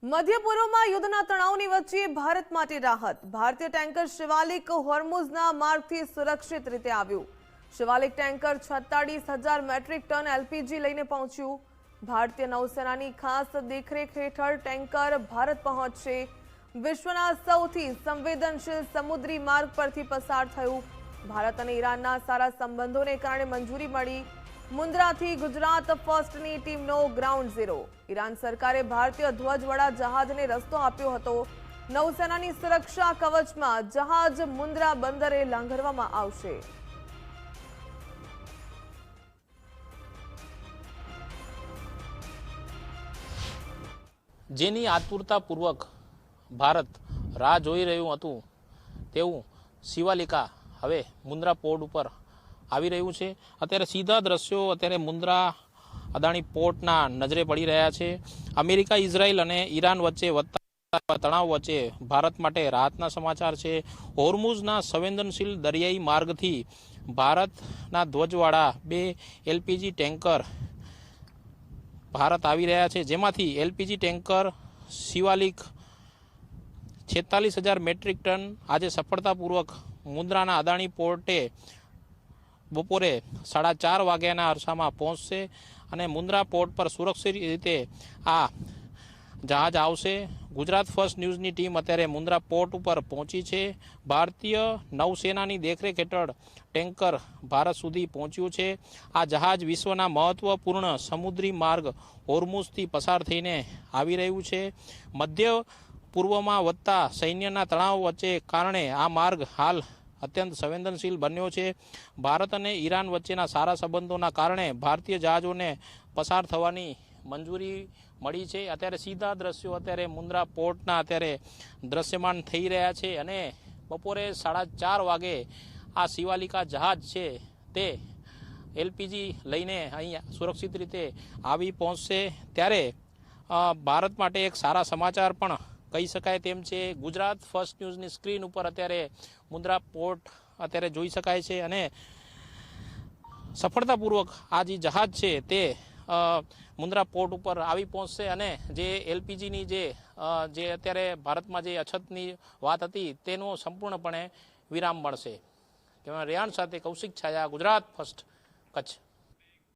મધ્ય પૂર્વમાં યુદ્ધના તણાવની વચ્ચે ભારત માટે રાહત. ભારતીય ટેન્કર શિવાલિક હોર્મુઝના માર્ગથી સુરક્ષિત રીતે આવ્યું. Shivalik tanker 46,000 metric ton LPG લઈને પહોંચ્યું. ભારતીય નૌસેનાની ખાસ દેખરેખ હેઠળ ટેન્કર ભારત પહોંચશે. વિશ્વના સૌથી સંવેદનશીલ સમુદ્રી માર્ગ પરથી પસાર થયું. ભારત અને ઈરાનના સારા સંબંધોને કારણે મંજૂરી મળી. મુન્દ્રાથી ગુજરાત ફર્સ્ટની ટીમનો ગ્રાઉન્ડ ઝીરો. ઈરાન સરકારે ભારતીય ધ્વજવાળા જહાજને રસ્તો આપ્યો હતો. નૌસેનાની સુરક્ષા કવચમાં જહાજ મુન્દ્રા બંદરે લાંગરવામાં આવશે. જેની આતુરતાપૂર્વક ભારત રાહ જોઈ રહ્યું હતું તેવું શિવાલિકા હવે મુન્દ્રા પોર્ટ ઉપર આવી રહ્યું છે. અત્યારે સીધા દ્રશ્યો અત્યારે મુન્દ્રા અદાણી પોર્ટના નજરે પડી રહ્યા છે. અમેરિકા, ઇઝરાયલ અને ઈરાન વચ્ચે વધતા તણાવ વચ્ચે ભારત માટે રાહતના સમાચાર છે. હોર્મુઝના સંવેદનશીલ દરિયાઈ માર્ગથી ભારતના ધ્વજવાળા 2 એલપીજી ટેન્કર ભારત આવી રહ્યા છે, જેમાંથી LPG tanker Shivalik 46,000 metric ton આજે સફળતાપૂર્વક મુન્દ્રાના અદાણી પોર્ટે બપોરે 4:30 વાગ્યાના અરસામાં પહોંચશે અને મુન્દ્રા પોર્ટ પર સુરક્ષિત રીતે આ જહાજ આવશે. ગુજરાત ફર્સ્ટ ન્યૂઝની ટીમ અત્યારે મુન્દ્રા પોર્ટ ઉપર પહોંચી છે. ભારતીય નૌસેનાની દેખરેખ હેઠળ ટેન્કર ભારત સુધી પહોંચ્યું છે. આ જહાજ વિશ્વના મહત્વપૂર્ણ સમુદ્રી માર્ગ હોર્મુઝથી પસાર થઈને આવી રહ્યું છે. મધ્ય પૂર્વમાં વધતા સૈન્યના તણાવ વચ્ચે કારણે આ માર્ગ હાલ અત્યંત સંવેદનશીલ બન્યો છે. ભારત અને ઈરાન વચ્ચેના સારા સંબંધોના કારણે ભારતીય જહાજોને પસાર થવાની મંજૂરી મળી છે. અત્યારે સીધા દ્રશ્યો અત્યારે મુન્દ્રા પોર્ટના અત્યારે દ્રશ્યમાન થઈ રહ્યા છે અને બપોરે 4:30 વાગે આ શિવાલિકા જહાજ છે તે એલપીજી લઈને અહીં સુરક્ષિત રીતે આવી પહોંચશે. ત્યારે ભારત માટે એક સારા સમાચાર પણ કહી શકાય તેમ છે. ગુજરાત ફર્સ્ટ ન્યૂઝની સ્ક્રીન ઉપર અત્યારે મુન્દ્રા પોર્ટ અત્યારે જોઈ શકાય છે અને સફળતાપૂર્વક આ જે જહાજ છે તે મુન્દ્રા પોર્ટ ઉપર આવી પહોંચશે અને જે એલપીજીની જે અત્યારે ભારતમાં જે અછતની વાત હતી તેનો સંપૂર્ણપણે વિરામ મળશે. રેહાન સાથે કૌશિક છાયા, ગુજરાત ફર્સ્ટ, કચ્છ.